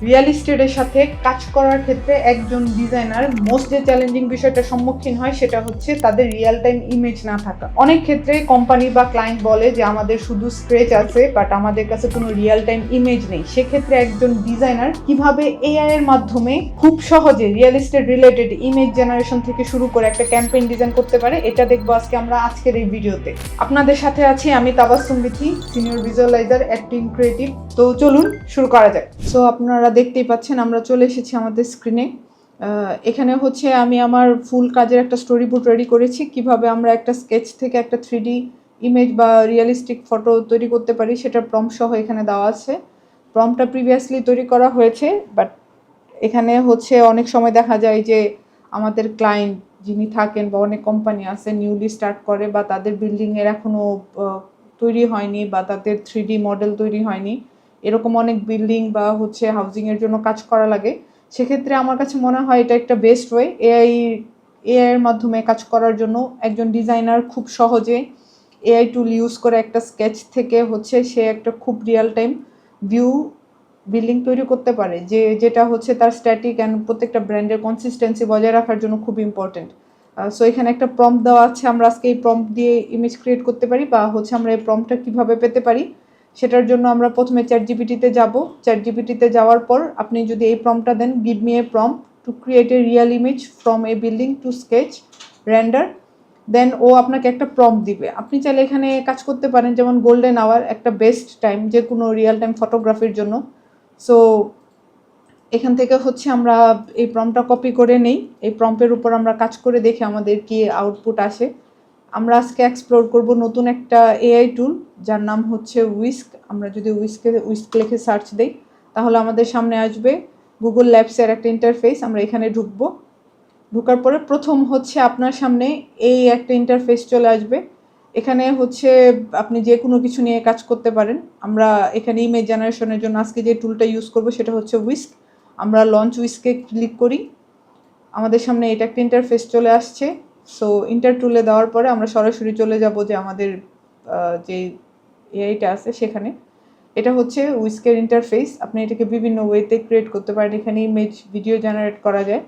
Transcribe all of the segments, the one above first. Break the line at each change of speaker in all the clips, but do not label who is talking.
Real এস্টেটের সাথে কাজ করার ক্ষেত্রে একজন ডিজাইনার মোস্ট যে চ্যালেঞ্জিং বিষয়টার সম্মুখীন হয় সেটা হচ্ছে তাদের রিয়েল টাইম ইমেজ না থাকা। অনেক ক্ষেত্রে কোম্পানি বা ক্লায়েন্ট বলে যে আমাদের শুধু স্ক্রেচ আছে বাট আমাদের কাছে কোনো রিয়েল টাইম ইমেজ নেই। সেক্ষেত্রে একজন ডিজাইনার কিভাবে এআই এর মাধ্যমে খুব সহজে real estate related image generation থেকে শুরু করে একটা ক্যাম্পেইন ডিজাইন করতে পারে, এটা দেখবো আজকে আমরা আজকের এই ভিডিওতে। আপনাদের সাথে আছি আমি Tabassum Bithi, senior visualiser at team creative. তো চলুন শুরু করা যাক। সো আপনারা দেখতেই পাচ্ছেন আমরা চলে এসেছি আমাদের স্ক্রিনে। এখানে হচ্ছে আমি আমার ফুল কাজের একটা স্টোরি বোর্ড রেডি করেছি, কিভাবে আমরা একটা স্কেচ থেকে একটা 3D ইমেজ বা রিয়েলিস্টিক ফটো তৈরি করতে পারি সেটার প্রম্পট সহ এখানে দেওয়া আছে। প্রম্পটটা প্রিভিয়াসলি তৈরি করা হয়েছে, বাট এখানে হচ্ছে অনেক সময় দেখা যায় যে আমাদের ক্লায়েন্ট যিনি থাকেন বা অনেক কোম্পানি আছে নিউলি স্টার্ট করে বা তাদের বিল্ডিংয়ের এখনও তৈরি হয়নি বা তাদের 3D মডেল তৈরি হয়নি, এরকম অনেক বিল্ডিং বা হচ্ছে হাউজিংয়ের জন্য কাজ করা লাগে। সেক্ষেত্রে আমার কাছে মনে হয় এটা একটা বেস্ট ওয়ে এআইয়ের মাধ্যমে কাজ করার জন্য। একজন ডিজাইনার খুব সহজে এআই টুল ইউজ করে একটা স্কেচ থেকে হচ্ছে সে একটা খুব রিয়েল টাইম ভিউ বিল্ডিং তৈরি করতে পারে, যেটা হচ্ছে তার স্ট্যাটিক অ্যান্ড প্রত্যেকটা ব্র্যান্ডের কনসিস্টেন্সি বজায় রাখার জন্য খুব ইম্পর্টেন্ট। সো এখানে একটা প্রম্পট দেওয়া আছে, আমরা আজকে এই প্রম্পট দিয়ে ইমেজ ক্রিয়েট করতে পারি বা হচ্ছে আমরা এই প্রম্পটটা কীভাবে পেতে পারি সেটার জন্য আমরা প্রথমে চ্যাটজিপিটিতে যাব। চ্যাটজিপিটিতে যাওয়ার পর আপনি যদি এই প্রম্পটটা দেন, give me a prompt to create a real image from a building to sketch render, then ও আপনাকে একটা প্রম্পট দিবে। আপনি চাইলে এখানে কাজ করতে পারেন, যেমন গোল্ডেন আওয়ার একটা বেস্ট টাইম যে কোনো রিয়েল টাইম ফটোগ্রাফির জন্য। সো এখান থেকে হচ্ছে আমরা এই প্রম্পটটা কপি করে নেই, এই প্রম্পটের উপর আমরা কাজ করে দেখি আমাদের কি আউটপুট আসে। আমরা আজকে এক্সপ্লোর করব নতুন একটা এআই টুল যার নাম হচ্ছে উইস্ক। আমরা যদি উইস্ক লিখে সার্চ দিই তাহলে আমাদের সামনে আসবে গুগল ল্যাবসের একটা ইন্টারফেস। আমরা এখানে ঢুকবো, ঢোকার পরে প্রথম হচ্ছে আপনার সামনে এই একটা ইন্টারফেস চলে আসবে। এখানে হচ্ছে আপনি যে কোনো কিছু নিয়ে কাজ করতে পারেন। আমরা এখানে ইমেজ জেনারেশনের জন্য আজকে যে টুলটা ইউজ করব সেটা হচ্ছে উইস্ক। আমরা লঞ্চ উইস্কে ক্লিক করি, আমাদের সামনে এটা একটা ইন্টারফেস চলে আসছে। সো ইন্টার টুলে দেওয়ার পরে আমরা সরাসরি চলে যাব যে আমাদের যে এআইটা আছে সেখানে। এটা হচ্ছে উইস্কের ইন্টারফেস। আপনি এটাকে বিভিন্ন ওয়েতে ক্রিয়েট করতে পারেন, এখানে ইমেজ ভিডিও জেনারেট করা যায়।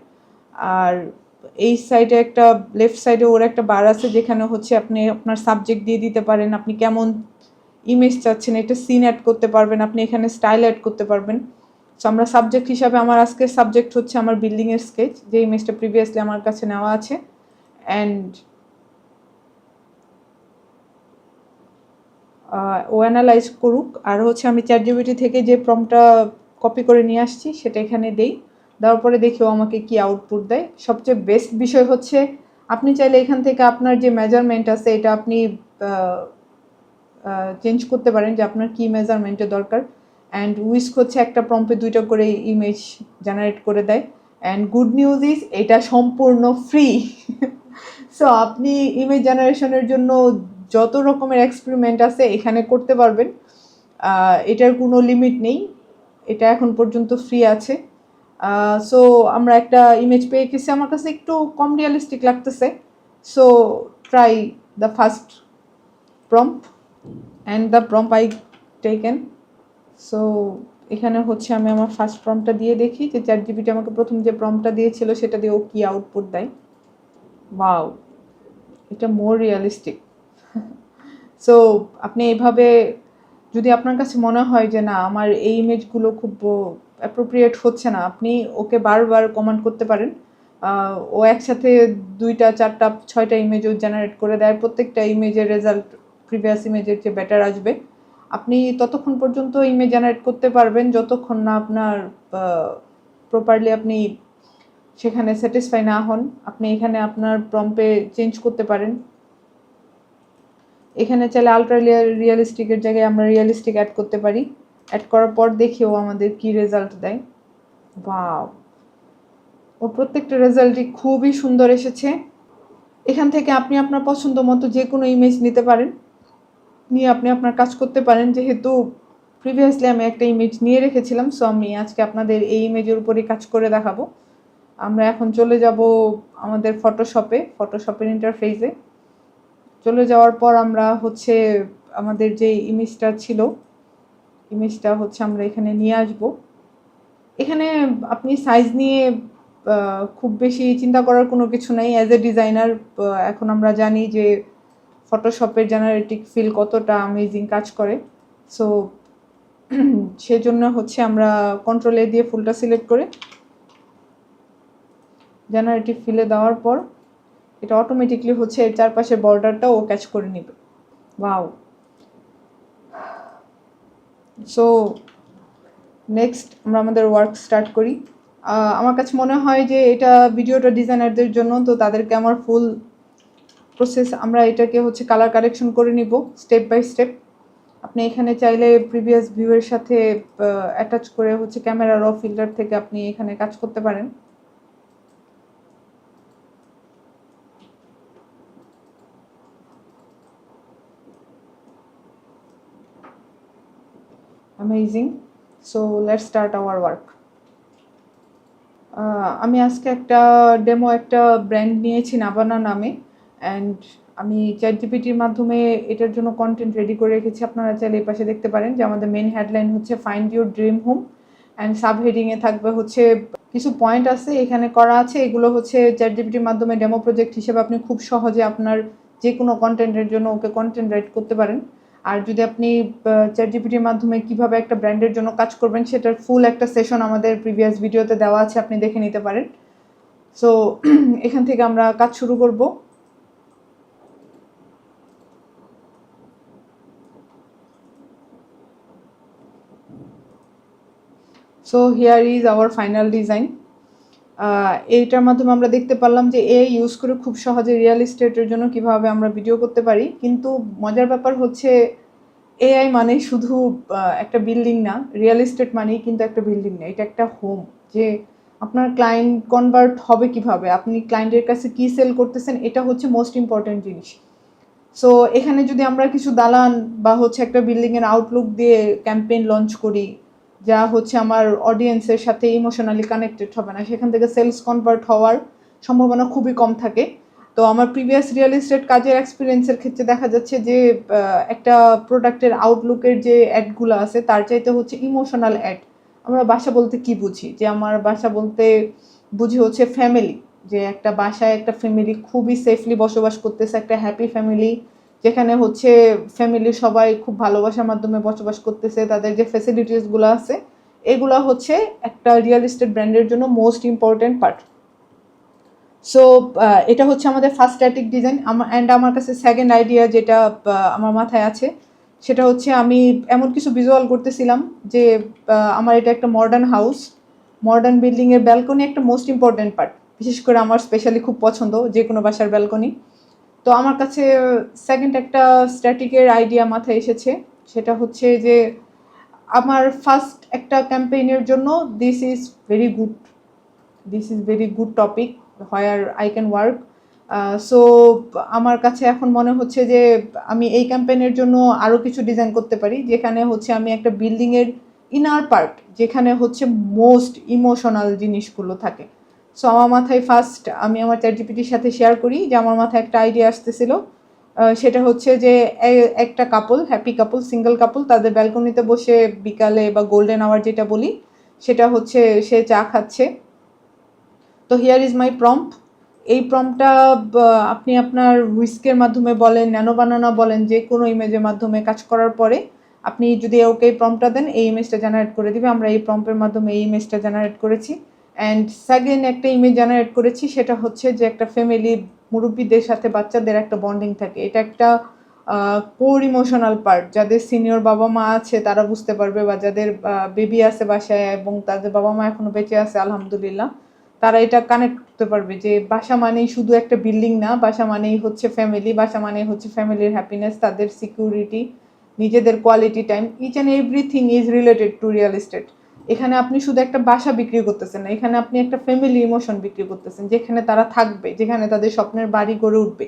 আর এই সাইডে একটা লেফট সাইডে ওর একটা বার আছে যেখানে হচ্ছে আপনি আপনার সাবজেক্ট দিয়ে দিতে পারেন, আপনি কেমন ইমেজ চাচ্ছেন, এটা সিন অ্যাড করতে পারবেন, আপনি এখানে স্টাইল অ্যাড করতে পারবেন। সো আমরা সাবজেক্ট হিসাবে আমার আজকের সাবজেক্ট হচ্ছে আমার বিল্ডিংয়ের স্কেচ, যে ইমেজটা প্রিভিয়াসলি আমার কাছে নেওয়া আছে। অ্যান্ড ও অ্যানালাইজ করুক। আর হচ্ছে আমি চ্যাটজিপিটি থেকে যে প্রম্পটটা কপি করে নিয়ে আসছি সেটা এখানে দেই, দেওয়ার পরে দেখি ও আমাকে কি আউটপুট দেয়। সবচেয়ে বেস্ট বিষয় হচ্ছে আপনি চাইলে এখান থেকে আপনার যে মেজারমেন্ট আছে এটা আপনি চেঞ্জ করতে পারেন যে আপনার কী মেজারমেন্টের দরকার। অ্যান্ড উইস্ক হচ্ছে একটা প্রম্পটে 2টা করে ইমেজ জেনারেট করে দেয়। অ্যান্ড গুড নিউজ ইজ এটা সম্পূর্ণ ফ্রি। সো আপনি ইমেজ জেনারেশনের জন্য যত রকমের এক্সপেরিমেন্ট আছে এখানে করতে পারবেন, এটার কোনো লিমিট নেই, এটা এখন পর্যন্ত ফ্রি আছে। সো আমরা একটা ইমেজ পেয়ে গেছি, আমার কাছে একটু কম রিয়েলিস্টিক লাগতেছে। So try the first prompt and the prompt I taken. So এখানে হচ্ছে আমি আমার ফার্স্ট প্রম্পটটা দিয়ে দেখি যে চ্যাটজিপিটি আমাকে প্রথম যে প্রম্পটটা দিয়েছিল সেটা দিয়ে ও কী আউটপুট দেয়। ওয়াও, এটা মোর রিয়েলিস্টিক। সো আপনি এইভাবে যদি আপনার কাছে মনে হয় যে না আমার এই ইমেজগুলো খুব অ্যাপ্রোপ্রিয়েট হচ্ছে না, আপনি ওকে বারবার কমান্ড করতে পারেন। ও একসাথে 2টা 4টা 6টা ইমেজও জেনারেট করে দেয়, প্রত্যেকটা ইমেজের রেজাল্ট প্রিভিয়াস ইমেজের চেয়ে বেটার আসবে। আপনি ততক্ষণ পর্যন্ত ইমেজ জেনারেট করতে পারবেন যতক্ষণ না আপনার প্রপারলি আপনি সেখানে স্যাটিসফাই না হন। আপনি এখানে আপনার প্রম্পটে চেঞ্জ করতে পারেন। এখানে চাইলে আলট্রা রিয়েলিস্টিকের জায়গায় আমরা রিয়েলিস্টিক অ্যাড করতে পারি। অ্যাড করার পর দেখেও আমাদের কি রেজাল্ট দেয়। ওয়াও, ও প্রত্যেকটা রেজাল্টই খুবই সুন্দর এসেছে। এখান থেকে আপনি আপনার পছন্দ মতো যে কোনো ইমেজ নিতে পারেন, নিয়ে আপনি আপনার কাজ করতে পারেন। যেহেতু প্রিভিয়াসলি আমি একটা ইমেজ নিয়ে রেখেছিলাম, সো আমি আজকে আপনাদের এই ইমেজের উপরই কাজ করে দেখাবো। আমরা এখন চলে যাব আমাদের ফটোশপের ইন্টারফেসে। চলে যাওয়ার পর আমরা হচ্ছে আমাদের যে ইমেজটা ছিল ইমেজটা হচ্ছে আমরা এখানে নিয়ে আসব। এখানে আপনি সাইজ নিয়ে খুব বেশি চিন্তা করার কোনো কিছু নাই। অ্যাজ এ ডিজাইনার এখন আমরা জানি যে ফটোশপের জেনারেটিক ফিল কতটা অ্যামেজিং কাজ করে। সো সেজন্য হচ্ছে আমরা কন্ট্রোল এ দিয়ে ফুলটা সিলেক্ট করে জেনারেটিভ ফিলে দেওয়ার পর এটা অটোমেটিকলি হচ্ছে এর চারপাশের বর্ডারটা ও ক্যাচ করে নেবে। ওয়াও! সো নেক্সট আমরা আমাদের ওয়ার্ক স্টার্ট করি। আমার কাছে মনে হয় যে এটা ভিডিওটা ডিজাইনারদের জন্য, তো তাদেরকে আমার ফুল প্রসেস আমরা এটাকে হচ্ছে কালার কারেকশন করে নিব স্টেপ বাই স্টেপ। আপনি এখানে চাইলে প্রিভিয়াস ভিউয়ের সাথে অ্যাটাচ করে হচ্ছে ক্যামেরা র ফিল্টার থেকে আপনি এখানে কাজ করতে পারেন। Amazing. So let's start our work. আমি আজকে একটা ডেমো একটা ব্র্যান্ড নিয়েছি নাভানা নামে, অ্যান্ড আমি চ্যাটজিপিটির মাধ্যমে এটার জন্য কন্টেন্ট রেডি করে রেখেছি। আপনারা চাইলে এই পাশে দেখতে পারেন যে আমাদের মেন হেডলাইন হচ্ছে find your dream home, and sub হেডিংয়ে থাকবে হচ্ছে কিছু পয়েন্ট আছে এখানে করা আছে। এগুলো হচ্ছে চ্যাটজিপিটির মাধ্যমে ডেমো প্রজেক্ট হিসেবে আপনি খুব সহজে আপনার যে কোনো কন্টেন্টের জন্য ওকে কন্টেন্ট রাইট করতে পারেন। আর যদি আপনি চ্যাটজিপিটির মাধ্যমে কিভাবে একটা ব্র্যান্ডের জন্য কাজ করবেন সেটার ফুল একটা সেশন আমাদের প্রিভিয়াস ভিডিওতে দেওয়া আছে, আপনি দেখে নিতে পারেন। সো এখান থেকে আমরা কাজ শুরু করব। So here is our final design. এইটার মাধ্যমে আমরা দেখতে পারলাম যে এআই ইউজ করে খুব সহজে রিয়েল এস্টেটের জন্য কিভাবে আমরা ভিডিও করতে পারি। কিন্তু মজার ব্যাপার হচ্ছে এআই মানে শুধু একটা বিল্ডিং না, রিয়েল এস্টেট মানেই কিন্তু একটা বিল্ডিং না, এটা একটা হোম। যে আপনার ক্লায়েন্ট কনভার্ট হবে কিভাবে, আপনি ক্লায়েন্টের কাছে কি সেল করতেছেন, এটা হচ্ছে মোস্ট ইম্পর্টেন্ট জিনিস। সো এখানে যদি আমরা কিছু দালান বা হচ্ছে একটা বিল্ডিংয়ের আউটলুক দিয়ে ক্যাম্পেইন লঞ্চ করি যা হচ্ছে আমার অডিয়েন্সের সাথে ইমোশনালি কানেক্টেড হবে না, সেখান থেকে সেলস কনভার্ট হওয়ার সম্ভাবনা খুবই কম থাকে। তো আমার প্রিভিয়াস রিয়েল এস্টেট কাজের এক্সপিরিয়েন্সের ক্ষেত্রে দেখা যাচ্ছে যে একটা প্রোডাক্টের আউটলুকের যে অ্যাডগুলো আছে তার চাইতে হচ্ছে ইমোশনাল অ্যাড। আমরা বাসা বলতে কি বুঝি, যে আমার বাসা বলতে বুঝি হচ্ছে ফ্যামিলি, যে একটা বাসায় একটা ফ্যামিলি খুবই সেফলি বসবাস করতেছে, একটা হ্যাপি ফ্যামিলি যেখানে হচ্ছে ফ্যামিলির সবাই খুব ভালোবাসার মাধ্যমে বসবাস করতেছে, তাদের যে ফ্যাসিলিটিসগুলো আছে এগুলো হচ্ছে একটা রিয়েল এস্টেট ব্র্যান্ডের জন্য মোস্ট ইম্পর্টেন্ট পার্ট। সো এটা হচ্ছে আমাদের ফার্স্ট স্ট্যাটিক ডিজাইন। অ্যান্ড আমার কাছে সেকেন্ড আইডিয়া যেটা আমার মাথায় আছে সেটা হচ্ছে আমি এমন কিছু ভিজুয়াল করতেছিলাম যে আমার এটা একটা মডার্ন হাউস, মডার্ন বিল্ডিংয়ের ব্যালকনি একটা মোস্ট ইম্পর্টেন্ট পার্ট, বিশেষ করে আমার স্পেশালি খুব পছন্দ যে কোনো বাসার ব্যালকনি। তো আমার কাছে সেকেন্ড একটা স্ট্যাটিকের আইডিয়া মাথায় এসেছে, সেটা হচ্ছে যে আমার ফার্স্ট একটা ক্যাম্পেইনের জন্য this is very good topic where I can work. So আমার কাছে এখন মনে হচ্ছে যে আমি এই ক্যাম্পেইনের জন্য আরও কিছু ডিজাইন করতে পারি, যেখানে হচ্ছে আমি একটা বিল্ডিংয়ের ইনার পার্ট যেখানে হচ্ছে মোস্ট ইমোশনাল জিনিসগুলো থাকে। সো আমার মাথায় ফার্স্ট আমি আমার চ্যাটজিপিটির সাথে শেয়ার করি যে আমার মাথায় একটা আইডিয়া আসতেছিল, সেটা হচ্ছে যে একটা কাপল, হ্যাপি কাপল, সিঙ্গেল কাপল, তাদের ব্যালকনিতে বসে বিকালে বা গোল্ডেন আওয়ার যেটা বলি সেটা হচ্ছে সে চা খাচ্ছে। তো হিয়ার ইজ মাই প্রম্পট। এই প্রম্পটটা আপনি আপনার হুইস্কের মাধ্যমে বলেন, ন্যানো বানানা বলেন, যে কোনো ইমেজের মাধ্যমে কাজ করার পরে আপনি যদি ওকে প্রম্পটটা দেন এই ইমেজটা জেনারেট করে দিবে। আমরা এই প্রম্পটের মাধ্যমে এই ইমেজটা জেনারেট করেছি। অ্যান্ড সেকেন্ড একটা ইমেজ জেনারেট করেছি, সেটা হচ্ছে যে একটা ফ্যামিলি, মুরব্বীদের সাথে বাচ্চাদের একটা বন্ডিং থাকে। এটা একটা কোর ইমোশনাল পার্ট, যাদের সিনিয়র বাবা মা আছে তারা বুঝতে পারবে, বা যাদের বেবি আছে বাসায় এবং তাদের বাবা মা এখনো বেঁচে আছে আলহামদুলিল্লাহ, তারা এটা কানেক্ট করতে পারবে যে বাসা মানেই শুধু একটা বিল্ডিং না, বাসা মানেই হচ্ছে ফ্যামিলি, বাসা মানেই হচ্ছে ফ্যামিলির হ্যাপিনেস, তাদের সিকিউরিটি, নিজেদের quality time, each and everything is related to real estate. এখানে আপনি শুধু একটা বাসা বিক্রি করতেছেন না, এখানে আপনি একটা ফ্যামিলি ইমোশন বিক্রি করতেছেন, যেখানে তারা থাকবে, যেখানে তাদের স্বপ্নের বাড়ি গড়ে উঠবে।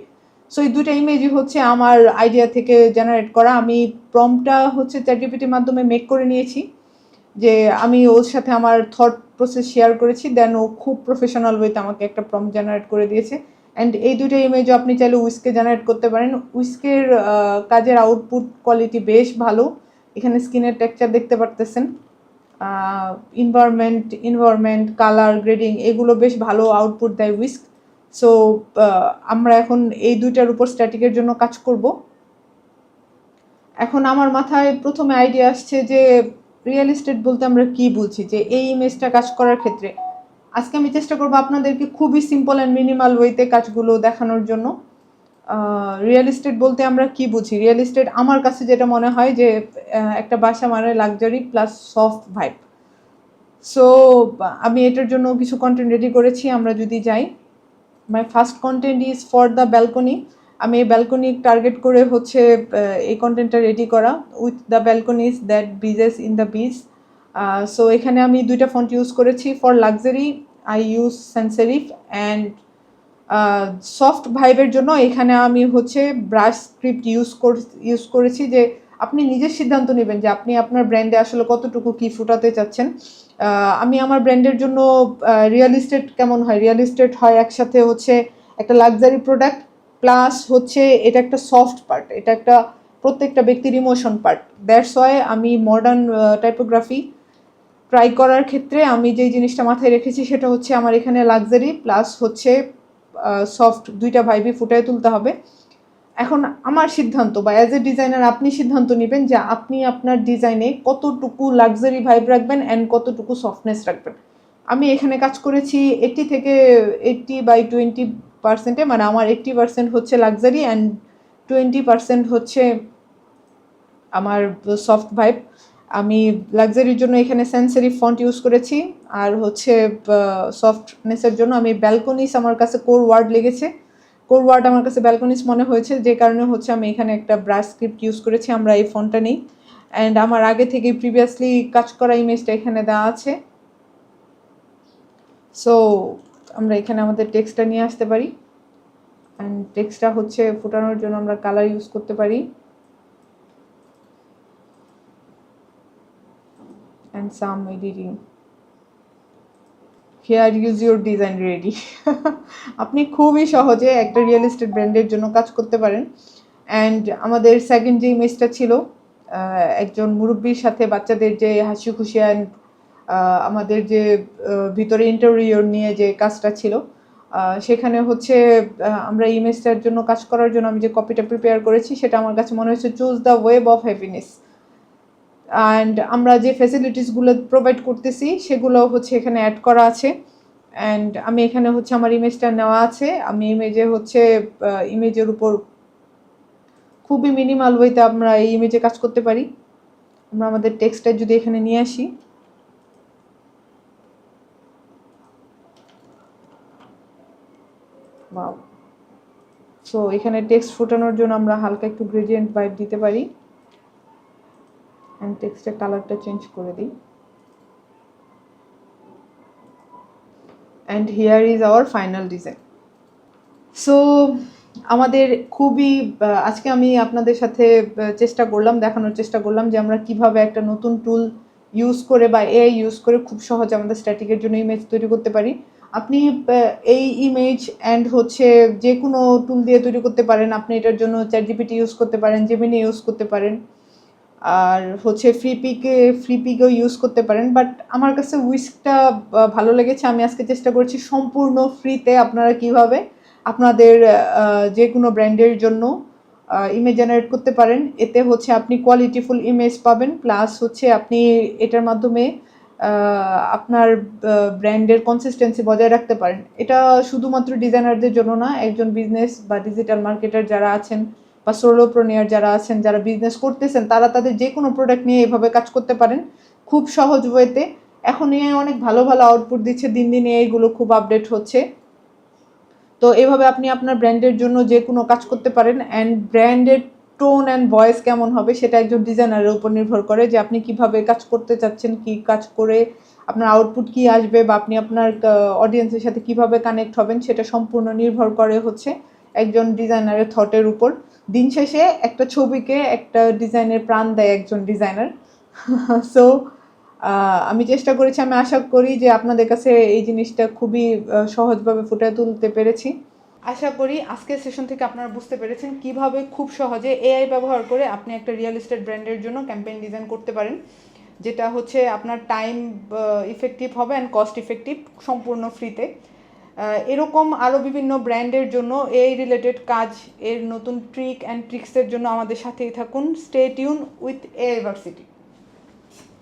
সো এই দুটো ইমেজই হচ্ছে আমার আইডিয়া থেকে জেনারেট করা। আমি প্রম্পটটা হচ্ছে চ্যাটজিপিটির মাধ্যমে মেক করে নিয়েছি, যে আমি ওর সাথে আমার থট প্রসেস শেয়ার করেছি, দেন ও খুব প্রফেশনাল ওয়েতে আমাকে একটা প্রম্পট জেনারেট করে দিয়েছে। অ্যান্ড এই দুটো ইমেজও আপনি চাইলে উইস্কে জেনারেট করতে পারেন। উইস্কের কাজের আউটপুট কোয়ালিটি বেশ ভালো, এখানে স্ক্রিনের টেক্সচার দেখতে পারতেছেন। ইনভায়রনমেন্ট, কালার গ্রেডিং এগুলো বেশ ভালো আউটপুট দেয় উইস্ক। সো আমরা এখন এই দুইটার উপর স্ট্যাটিকের জন্য কাজ করব। এখন আমার মাথায় প্রথমে আইডিয়া আসছে যে রিয়েল এস্টেট বলতে আমরা কি বুঝি, যে এই ইমেজটা কাজ করার ক্ষেত্রে আজকে আমি চেষ্টা করবো আপনাদেরকে খুবই সিম্পল অ্যান্ড মিনিমাল ওয়েতে কাজগুলো দেখানোর জন্য। রিয়েল এস্টেট বলতে আমরা কি বুঝি? রিয়েল এস্টেট আমার কাছে যেটা মনে হয় যে একটা বাসা মানে luxury plus soft vibe. So আমি এটার জন্য কিছু কন্টেন্ট রেডি করেছি। আমরা যদি যাই, my first content is for the balcony. আমি এই ব্যালকনি টার্গেট করে হচ্ছে এই কন্টেন্টটা রেডি করা, with the balconies that bridges in the beach. So এখানে আমি দুইটা ফন্ট ইউজ করেছি। For luxury I use sans serif, and soft ভাইবের জন্য এখানে আমি হচ্ছে ব্রাশ স্ক্রিপ্ট ইউজ করেছি। যে আপনি নিজের সিদ্ধান্ত নেবেন যে আপনি আপনার ব্র্যান্ডে আসলে কতটুকু কি ফুটাতে চাচ্ছেন। আমি আমার ব্র্যান্ডের জন্য রিয়েল এস্টেট কেমন হয়, রিয়েল এস্টেট হয় একসাথে হচ্ছে একটা লাক্সারি প্রোডাক্ট প্লাস হচ্ছে এটা একটা সফট পার্ট, এটা একটা প্রত্যেকটা ব্যক্তির ইমোশন পার্ট। দ্যাটস ওয়াই আমি মডার্ন টাইপোগ্রাফি ট্রাই করার ক্ষেত্রে আমি যে জিনিসটা মাথায় রেখেছি সেটা হচ্ছে আমার এখানে লাক্সারি প্লাস হচ্ছে সফট দুইটা ভাইবই ফুটায় তুলতে হবে। এখন আমার সিদ্ধান্ত, বা অ্যাজ এ ডিজাইনার আপনি সিদ্ধান্ত নেবেন যে আপনি আপনার ডিজাইনে কতটুকু লাক্সারি ভাইব রাখবেন অ্যান্ড কতটুকু সফটনেস রাখবেন। আমি এখানে কাজ করেছি 80-20%, মানে আমার 80% হচ্ছে লাক্সারি অ্যান্ড 20% হচ্ছে আমার সফট ভাইব। আমি লাক্সারির জন্য এখানে সেন্সেরি ফন্ট ইউজ করেছি, আর হচ্ছে সফটনেসের জন্য আমি ব্যালকনিস, আমার কাছে কোর ওয়ার্ড লেগেছে, কোর ওয়ার্ড আমার কাছে ব্যালকনিস মনে হয়েছে, যে কারণে হচ্ছে আমি এখানে একটা ব্রাশ স্ক্রিপ্ট ইউজ করেছি। আমরা এই ফন্টটা নিই, অ্যান্ড আমার আগে থেকে প্রিভিয়াসলি কাজ করা ইমেজটা এখানে দেওয়া আছে। সো আমরা এখানে আমাদের টেক্সটটা নিয়ে আসতে পারি, অ্যান্ড টেক্সটটা হচ্ছে ফোটানোর জন্য আমরা কালার ইউজ করতে পারি, and some editing. Here use your design ready. আপনি খুবই সহজে একটা রিয়েল এস্টেট ব্র্যান্ডের জন্য কাজ করতে পারেন। অ্যান্ড আমাদের সেকেন্ড যে ইমেজটা ছিল একজন মুরব্বীর সাথে বাচ্চাদের যে হাসি খুশি অ্যান্ড আমাদের যে ভিতরে ইন্টেরিয়র নিয়ে যে কাজটা ছিল, সেখানে হচ্ছে আমরা ইমেজটার জন্য কাজ করার জন্য আমি যে কপিটা প্রিপেয়ার করেছি সেটা আমার কাছে মনে হচ্ছে choose the web of happiness. And আমরা যে ফ্যাসিলিটিসগুলো প্রোভাইড করতেছি সেগুলো হচ্ছে এখানে অ্যাড করা আছে। অ্যান্ড আমি এখানে হচ্ছে আমার ইমেজটা নেওয়া আছে, আমি ইমেজে হচ্ছে ইমেজের উপর খুবই মিনিমাল ওয়েতে আমরা এই ইমেজে কাজ করতে পারি। আমরা আমাদের টেক্সটটা যদি এখানে নিয়ে আসি, ওয়াও। সো এখানে টেক্সট ফোটানোর জন্য আমরা হালকা একটু গ্রেডিয়েন্ট ভাইব দিতে পারি, অ্যান্ড টেক্সটের কালারটা চেঞ্জ করে দিই। And here is our final design. So আমাদের খুবই আজকে আমি আপনাদের সাথে দেখানোর চেষ্টা করলাম যে আমরা কিভাবে একটা নতুন টুল ইউজ করে বা এআই ইউজ করে খুব সহজে আমাদের স্ট্যাটিকের জন্য ইমেজ তৈরি করতে পারি। আপনি এই ইমেজ অ্যান্ড হচ্ছে যে কোনো টুল দিয়ে তৈরি করতে পারেন। আপনি এটার জন্য চ্যাটজিপিটি ইউজ করতে পারেন, জেমিনি ইউজ করতে পারেন, আর হচ্ছে ফ্রি পিকেও ইউজ করতে পারেন। বাট আমার কাছে উইস্কটা ভালো লেগেছে। আমি আজকে চেষ্টা করছি সম্পূর্ণ ফ্রিতে আপনারা কিভাবে আপনাদের যে কোনো ব্র্যান্ডের জন্য ইমেজ জেনারেট করতে পারেন। এতে হচ্ছে আপনি কোয়ালিটিফুল ইমেজ পাবেন, প্লাস হচ্ছে আপনি এটার মাধ্যমে আপনার ব্র্যান্ডের কনসিস্টেন্সি বজায় রাখতে পারেন। এটা শুধুমাত্র ডিজাইনারদের জন্য না, একজন বিজনেস বা ডিজিটাল মার্কেটার যারা আছেন বা সোলোপ্রেনিয়ার যারা আছেন, যারা বিজনেস করতেছেন, তারা তাদের যে কোনো প্রোডাক্ট নিয়ে এভাবে কাজ করতে পারেন খুব সহজ ওয়েতে। এখন এআই অনেক ভালো ভালো আউটপুট দিচ্ছে, দিন দিন এআইগুলো খুব আপডেট হচ্ছে। তো এভাবে আপনি আপনার ব্র্যান্ডের জন্য যে কোনো কাজ করতে পারেন। অ্যান্ড ব্র্যান্ডের টোন অ্যান্ড ভয়েস কেমন হবে সেটা একজন ডিজাইনারের উপর নির্ভর করে, যে আপনি কিভাবে কাজ করতে চাচ্ছেন, কি কাজ করে আপনার আউটপুট কি আসবে, বা আপনি আপনার অডিয়েন্সের সাথে কিভাবে কানেক্ট হবেন, সেটা সম্পূর্ণ নির্ভর করে হচ্ছে একজন ডিজাইনারের থটের উপর। দিন শেষে একটা ছবিকে একটা ডিজাইনের প্রাণ দেয় একজন ডিজাইনার। সো আমি চেষ্টা করেছি, আমি আশা করি যে আপনাদের কাছে এই জিনিসটা খুবই সহজভাবে ফুটিয়ে তুলতে পেরেছি। আশা করি আজকের সেশন থেকে আপনারা বুঝতে পেরেছেন কিভাবে খুব সহজে এআই ব্যবহার করে আপনি একটা রিয়েল এস্টেট ব্র্যান্ডের জন্য ক্যাম্পেইন ডিজাইন করতে পারেন। যেটা হচ্ছে আপনার টাইম ইফেক্টিভ হবে অ্যান্ড কস্ট ইফেক্টিভ, সম্পূর্ণ ফ্রিতে। এরকম আরও বিভিন্ন ব্র্যান্ডের জন্য এই রিলেটেড কাজ, এর নতুন ট্রিক অ্যান্ড ট্রিক্সের জন্য আমাদের সাথেই থাকুন। Stay tune with AI varsity.